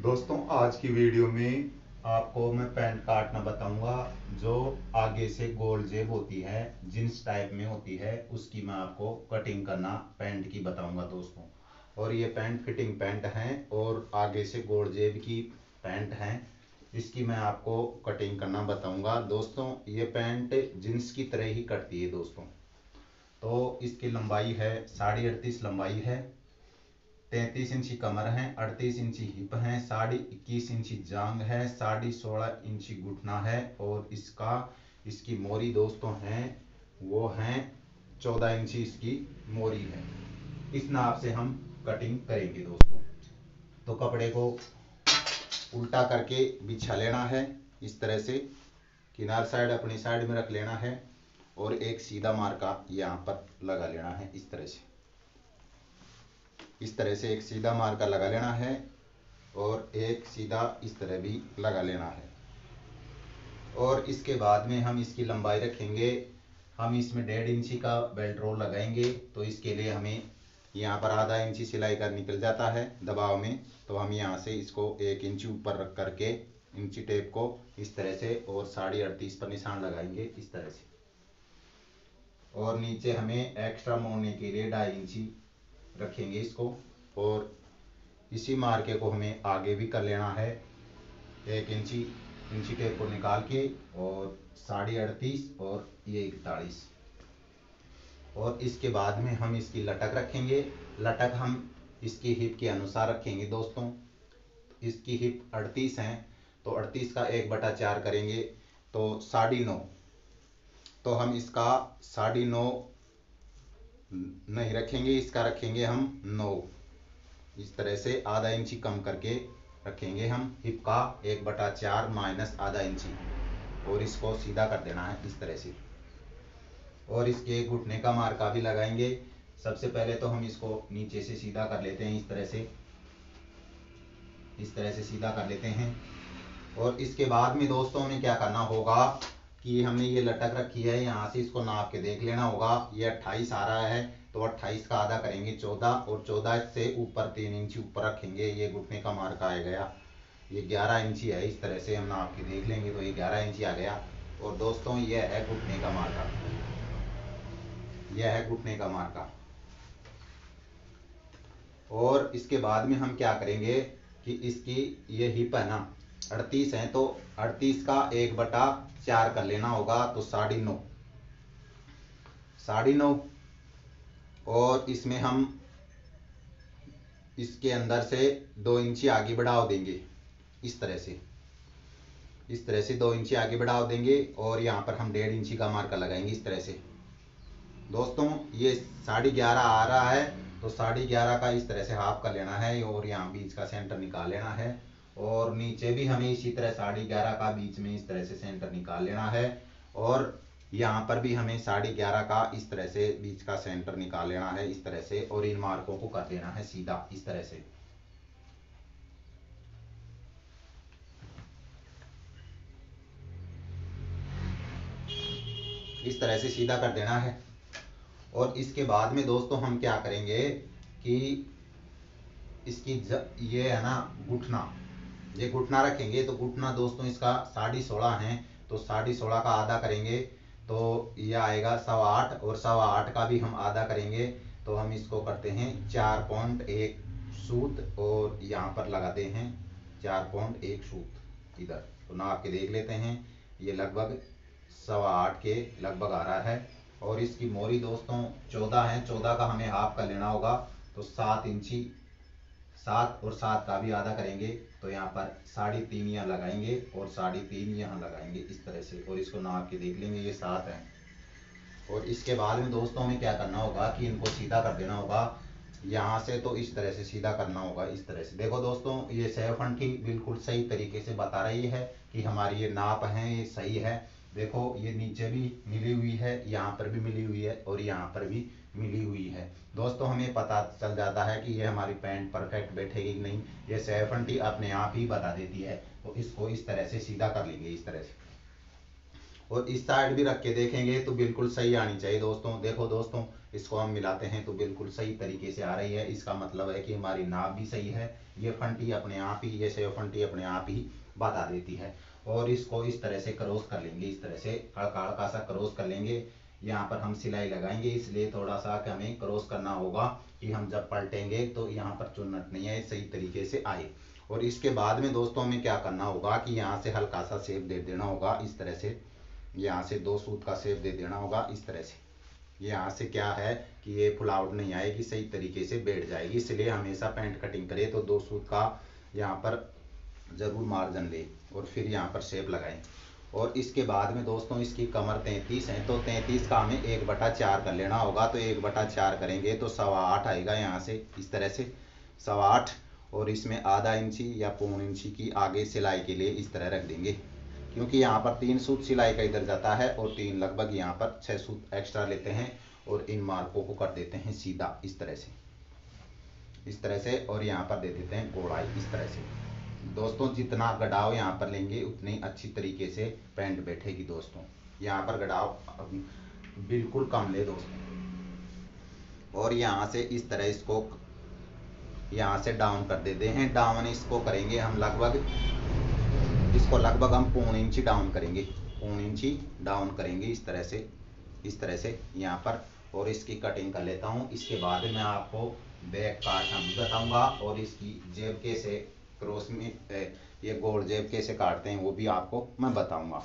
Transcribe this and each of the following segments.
दोस्तों आज की वीडियो में आपको मैं पैंट काटना बताऊंगा। जो आगे से गोल जेब होती है, जींस टाइप में होती है, उसकी मैं आपको कटिंग करना पैंट की बताऊंगा दोस्तों। और ये पैंट फिटिंग पैंट है और आगे से गोल जेब की पैंट है। इसकी मैं आपको कटिंग करना बताऊंगा दोस्तों। ये पैंट जींस की तरह ही कटती है दोस्तों। तो इसकी लंबाई है 38.5 लंबाई है, 33 इंची कमर है, 38 इंची हिप है, 21.5 इंची जांग है, 16.5 इंची घुटना है। और इसकी मोरी दोस्तों है वो है 14 इंची इसकी मोरी है। इस नाप से हम कटिंग करेंगे दोस्तों। तो कपड़े को उल्टा करके बिछा लेना है इस तरह से, किनार साइड अपनी साइड में रख लेना है और एक सीधा मार्का यहाँ पर लगा लेना है इस तरह से। इस तरह से एक सीधा मार्का लगा लेना है और एक सीधा इस तरह भी लगा लेना है। और इसके बाद में हम इसकी लंबाई रखेंगे। हम इसमें 1.5 इंची का बेल्ट रोल लगाएंगे। तो इसके लिए हमें यहाँ पर आधा इंची सिलाई का निकल जाता है दबाव में। तो हम यहाँ से इसको 1 इंची ऊपर रख करके इंची टेप को इस तरह से और 38.5 पर निशान लगाएंगे इस तरह से। और नीचे हमें एक्स्ट्रा मोड़ने के लिए 2.5 इंची रखेंगे इसको। और इसी मार्के को हमें आगे भी कर लेना है 1 इंची टेप को निकाल के, और 38.5 और ये 41। और इसके बाद में हम इसकी लटक रखेंगे। लटक हम इसकी हिप के अनुसार रखेंगे दोस्तों। इसकी हिप 38 है तो 38 का 1/4 करेंगे तो 9.5। तो हम इसका 9.5 नहीं रखेंगे, इसका रखेंगे हम 9। इस तरह से आधा इंची कम करके रखेंगे हम हिप का 1/4 माइनस आधा इंची। और इसको सीधा कर देना है इस तरह से। और इसके घुटने का मार्का भी लगाएंगे। सबसे पहले तो हम इसको नीचे से सीधा कर लेते हैं इस तरह से। इस तरह से सीधा कर लेते हैं। और इसके बाद में दोस्तों हमें क्या करना होगा कि हमने ये लटक रखी है, यहाँ से इसको नाप के देख लेना होगा। ये 28 आ रहा है तो 28 का आधा करेंगे 14, और 14 से ऊपर 3 इंची ऊपर रखेंगे। ये घुटने का मार्का आ गया। ये 11 इंची है। इस तरह से हम नाप के देख लेंगे तो ये 11 इंची आ गया। और दोस्तों ये है घुटने का मार्का, यह है घुटने का मार्का। और इसके बाद में हम क्या करेंगे कि इसकी ये हिप है ना 38 है तो 38 का 1/4 कर लेना होगा तो 9.5। 9.5। और इसमें हम इसके अंदर से 2 इंची आगे बढ़ाव देंगे इस तरह से। इस तरह से 2 इंची आगे बढ़ाव देंगे और यहाँ पर हम 1.5 इंची का मार्का लगाएंगे इस तरह से। दोस्तों ये 11.5 आ रहा है तो 11.5 का इस तरह से हाफ कर लेना है और यहाँ बीच का सेंटर निकाल लेना है। और नीचे भी हमें इसी तरह 11.5 का बीच में इस तरह से सेंटर निकाल लेना है। और यहाँ पर भी हमें 11.5 का इस तरह से बीच का सेंटर निकाल लेना है इस तरह से। और इन मार्कों को कर देना है सीधा इस तरह से। इस तरह से सीधा कर देना है। और इसके बाद में दोस्तों हम क्या करेंगे कि इसकी ये है ना घुटना, ये घुटना रखेंगे। तो घुटना दोस्तों इसका 16.5 है तो 16.5 का आधा करेंगे तो यह आएगा 8.25। और 8.25 का भी हम आधा करेंगे तो हम इसको करते हैं 4.1 सूत। और यहाँ पर लगाते हैं 4.1 सूत इधर। तो नाप के देख लेते हैं, ये लगभग 8.25 के लगभग आ रहा है। और इसकी मोरी दोस्तों 14 है, 14 का हमें हाफ कर लेना होगा तो 7 इंची। 7 और 7 का भी आधा करेंगे तो यहाँ पर 3.5 यहाँ लगाएंगे और 3.5 यहाँ लगाएंगे इस तरह से। और इसको नाप के देख लेंगे, ये 7 है। और इसके बाद में दोस्तों हमें क्या करना होगा कि इनको सीधा कर देना होगा यहाँ से। तो इस तरह से सीधा करना होगा इस तरह से। देखो दोस्तों ये सैफंटी बिल्कुल सही तरीके से बता रही है कि हमारी ये नाप है ये सही है। देखो ये नीचे भी मिली हुई है, यहाँ पर भी मिली हुई है और यहाँ पर भी मिली हुई है। दोस्तों हमें पता चल जाता है कि ये हमारी पैंट परफेक्ट बैठेगी कि नहीं, ये सैफंटी अपने आप ही बता देती है। तो इसको इस तरह से सीधा कर लेंगे इस तरह से। और इस साइड भी रख के देखेंगे तो बिल्कुल सही आनी चाहिए दोस्तों। देखो दोस्तों, इसको हम मिलाते हैं तो बिल्कुल सही तरीके से आ रही है। इसका मतलब है कि हमारी नाप भी सही है। ये फंटी अपने आप ही, ये सेव फंटी अपने आप ही बता देती है। और इसको इस तरह से क्रॉस कर लेंगे, इस तरह से हल्का हल्का सा क्रॉस कर लेंगे। यहाँ पर हम सिलाई लगाएंगे, इसलिए थोड़ा सा हमें क्रॉस करना होगा कि हम जब पलटेंगे तो यहाँ पर चुन्नट नहीं आए, सही तरीके से आए। और इसके बाद में दोस्तों हमें क्या करना होगा कि यहाँ से हल्का सा शेप दे देना होगा, इस तरह से। यहाँ से 2 सूत का शेप दे देना होगा इस तरह से। यहाँ से क्या है कि ये फुलावट नहीं आएगी, सही तरीके से बैठ जाएगी। इसलिए हमेशा पैंट कटिंग करें तो 2 सूत का यहाँ पर जरूर मार्जिन ले और फिर यहाँ पर शेप लगाएं। और इसके बाद में दोस्तों इसकी कमर 33 है, तो 33 का हमें 1/4 कर लेना होगा। तो 1/4 करेंगे तो 8.25 आएगा। यहाँ से इस तरह से 8.25, और इसमें आधा इंची या 1.25 इंची की आगे सिलाई के लिए इस तरह रख देंगे, क्योंकि यहाँ पर 3 सूत सिलाई का इधर जाता है और 3 लगभग यहाँ पर 6 सूत एक्स्ट्रा लेते हैं। और इन मार्कों को कर देते हैं सीधा इस तरह से, इस तरह से। और यहाँ पर दे देते हैं गोलाई इस तरह से। दोस्तों जितना गड़ाव यहाँ पर लेंगे उतनी अच्छी तरीके से पैंट बैठेगी दोस्तों। यहाँ पर गड़ाव बिल्कुल कम ले दोस्तों। और यहाँ से इस तरह इसको यहाँ से डाउन कर देते हैं। डाउन इसको करेंगे हम लगभग, इसको लगभग हम 1.25 इंची डाउन करेंगे, 1.25 इंची डाउन करेंगे इस तरह से, इस तरह से यहाँ पर। और इसकी कटिंग कर लेता हूँ। इसके बाद मैं आपको बैक काटना भी बताऊंगा और इसकी जेब कैसे क्रॉस में ये गोल जेब कैसे काटते हैं वो भी आपको मैं बताऊंगा।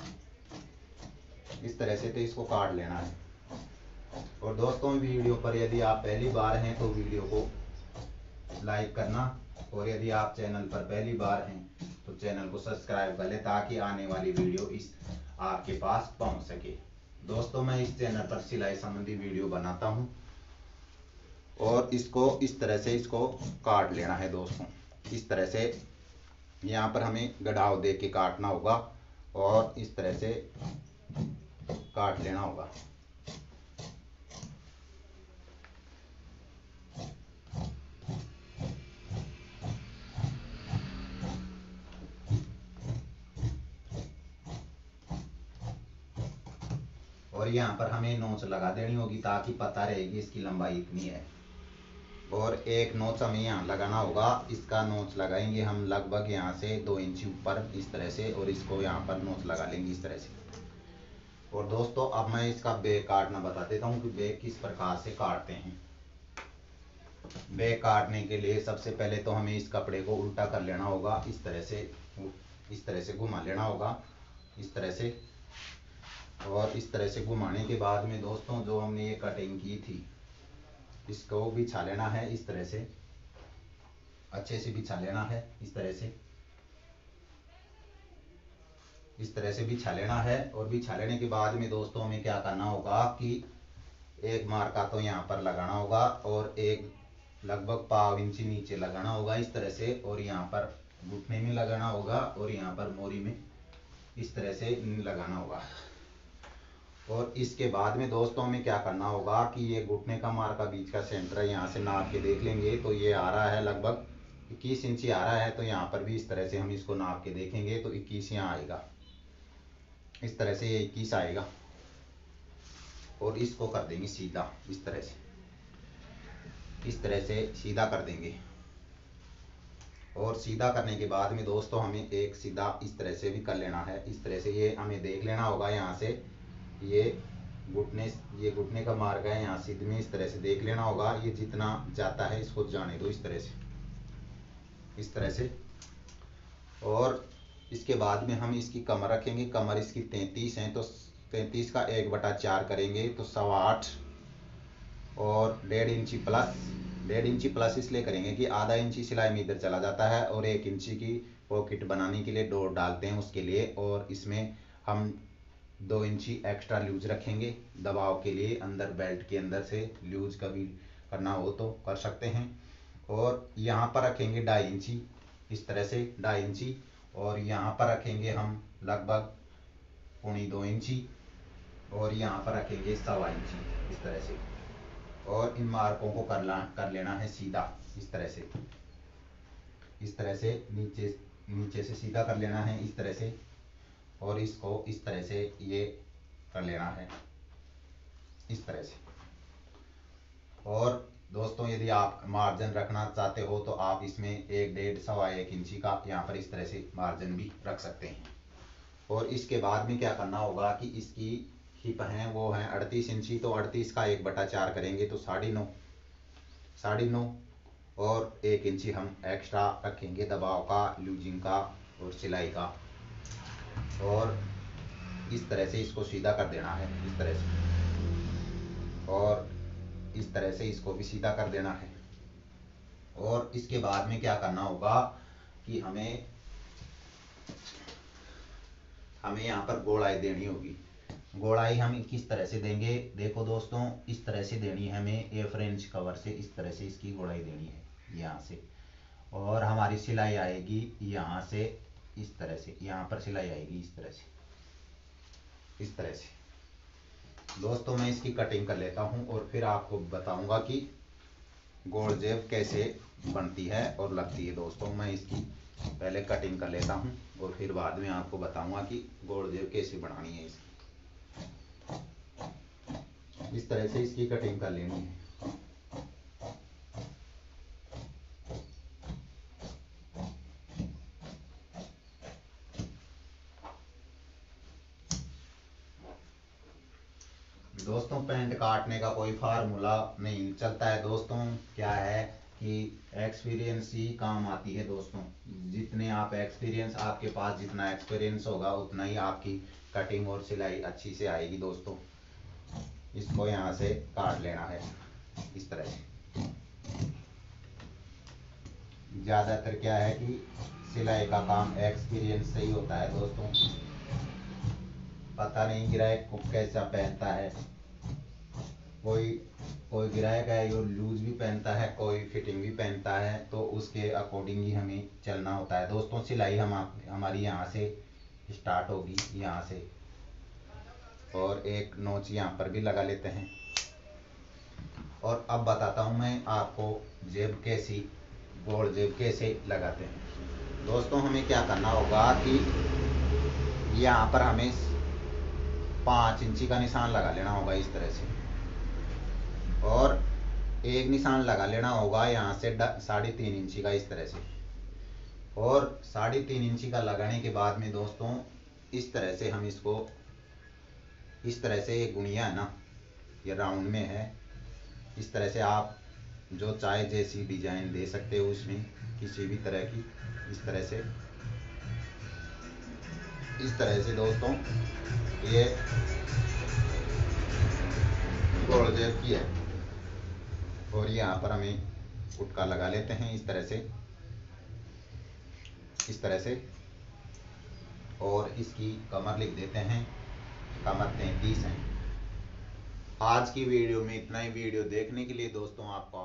इस तरह से तो इसको काट लेना है। और दोस्तों वीडियो पर यदि आप पहली बार हैं तो वीडियो को लाइक करना, और यदि आप चैनल पर पहली बार हैं तो चैनल को सब्सक्राइब कर ले, ताकि आने वाली वीडियो इस आपके पास पहुंच सके। दोस्तों मैं इस चैनल पर सिलाई संबंधी वीडियो बनाता हूं। और इसको इस तरह से इसको काट लेना है दोस्तों, इस तरह से। यहाँ पर हमें गड़ाव दे के काटना होगा और इस तरह से काट लेना होगा। और यहाँ पर हमें नोच लगा देनी होगी ताकि पता रहेगी इसकी लंबाई इतनी है। और एक नोच हमें यहाँ लगाना होगा। इसका नोच लगाएंगे हम लगभग यहाँ से 2 इंच ऊपर इस तरह से, और इसको यहाँ पर नोच लगा लेंगे इस तरह से। और दोस्तों अब मैं इसका बैक काटना बता देता हूँ कि बैक किस प्रकार से काटते हैं। बैक काटने के लिए सबसे पहले तो हमें इस कपड़े को उल्टा कर लेना होगा, इस तरह से, इस तरह से घुमा लेना होगा इस तरह से। और इस तरह से घुमाने के बाद में दोस्तों जो हमने ये कटिंग की थी इसको बिछा लेना है इस तरह से, अच्छे से बिछा लेना है इस तरह से, इस तरह से बिछा लेना है। और बिछा लेने के बाद में दोस्तों हमें क्या करना होगा कि एक मार्का तो यहाँ पर लगाना होगा और एक लगभग 1/4 इंची नीचे लगाना होगा इस तरह से। और यहाँ पर घुटने में लगाना होगा और यहाँ पर मोरी में इस तरह से लगाना होगा। और इसके बाद में दोस्तों हमें क्या करना होगा कि ये घुटने का मार्का बीच का सेंटर है, यहाँ से नाप के देख लेंगे तो ये आ रहा है लगभग 21 इंची आ रहा है। तो यहाँ पर भी इस तरह से हम इसको नाप के देखेंगे तो 21 यहाँ आएगा, इस तरह से ये 21 आएगा। और इसको कर देंगे सीधा इस तरह से, इस तरह से सीधा कर देंगे। और सीधा करने के बाद में दोस्तों हमें एक सीधा इस तरह से भी कर लेना है, इस तरह से। ये हमें देख लेना होगा यहाँ से, ये घुटने का मार्ग है, यहाँ सीध में इस तरह से देख लेना होगा। ये जितना जाता है इसको जाने दो इस तरह से, इस तरह से। और इसके बाद में हम इसकी कमर रखेंगे। कमर इसकी 33 है तो 33 का 1/4 करेंगे तो 8.25। और 1.5 इंची प्लस इसलिए करेंगे कि आधा इंची सिलाई में इधर चला जाता है और 1 इंची की पॉकेट बनाने के लिए डोर डालते हैं उसके लिए। और इसमें हम 2 इंची एक्स्ट्रा लूज रखेंगे दबाव के लिए, अंदर बेल्ट के अंदर से लूज कभी करना हो तो कर सकते हैं। और यहाँ पर रखेंगे 2.5 इंची इस तरह से, 2.5 इंची। और यहाँ पर रखेंगे हम लगभग 2.25 इंची। और यहाँ पर रखेंगे 1.25 इंची इस तरह से। और इन मार्कों को कर लेना है सीधा इस तरह से, इस तरह से नीचे से सीधा कर लेना है इस तरह से। और इसको इस तरह से ये कर लेना है इस तरह से। और दोस्तों यदि आप मार्जिन रखना चाहते हो तो आप इसमें 1, 1.5, सवा 1 इंची का यहाँ पर इस तरह से मार्जिन भी रख सकते हैं। और इसके बाद में क्या करना होगा कि इसकी हिप है वो है 38 इंची, तो 38 का 1/4 करेंगे तो 9.5 और 1 इंची हम एक्स्ट्रा रखेंगे दबाव का, लूजिंग का और सिलाई का। और इस तरह से इसको सीधा कर देना है इस तरह से, और इस तरह से इसको भी सीधा कर देना है। और इसके बाद में क्या करना होगा कि हमें यहाँ पर गोलाई देनी होगी। गोलाई हम किस तरह से देंगे, देखो दोस्तों इस तरह से देनी है हमें, ए फ्रेंच कवर से इस तरह से इसकी गोलाई देनी है यहाँ से। और हमारी सिलाई आएगी यहाँ से इस तरह से, यहाँ पर सिलाई आएगी इस तरह से, इस तरह से। दोस्तों मैं इसकी कटिंग कर लेता हूँ और फिर आपको बताऊंगा कि गोल जेब कैसे बनती है और लगती है। दोस्तों मैं इसकी पहले कटिंग कर लेता हूँ और फिर बाद में आपको बताऊंगा कि गोल जेब कैसे बनानी है इसकी। इस तरह से इसकी कटिंग कर लेनी है। दोस्तों पैंट काटने का कोई फार्मूला नहीं चलता है दोस्तों, क्या है कि एक्सपीरियंस ही काम आती है दोस्तों। जितने आप एक्सपीरियंस, आपके पास जितना एक्सपीरियंस होगा उतना ही आपकी कटिंग और सिलाई अच्छी से आएगी दोस्तों। इसको यहाँ से काट लेना है इस तरह से। ज़्यादातर क्या है कि सिलाई का काम एक्सपीरियंस से ही होता है दोस्तों। पता नहीं ग्राहक को कैसा पहनता है, कोई ग्राहक है जो लूज भी पहनता है, कोई फिटिंग भी पहनता है, तो उसके अकॉर्डिंग ही हमें चलना होता है दोस्तों। सिलाई हमारी यहाँ से स्टार्ट होगी यहाँ से, और एक नोच यहाँ पर भी लगा लेते हैं। और अब बताता हूँ मैं आपको जेब कैसी, गोल जेब कैसे लगाते हैं। दोस्तों हमें क्या करना होगा कि यहाँ पर हमें 5 इंची का निशान लगा लेना होगा इस तरह से, और एक निशान लगा लेना होगा यहाँ से 3.5 इंची का इस तरह से। और 3.5 इंची का लगाने के बाद में दोस्तों इस तरह से हम इसको, इस तरह से ये गुणिया है ना, ये राउंड में है, इस तरह से आप जो चाहे जैसी डिजाइन दे सकते हो उसमें किसी भी तरह की, इस तरह से, इस तरह से दोस्तों ये गोल जेब की है। और यहाँ पर हमें उटका लगा लेते हैं इस तरह से, इस तरह से। और इसकी कमर लिख देते हैं, कमर 33 है। आज की वीडियो में इतना ही। वीडियो देखने के लिए दोस्तों आपका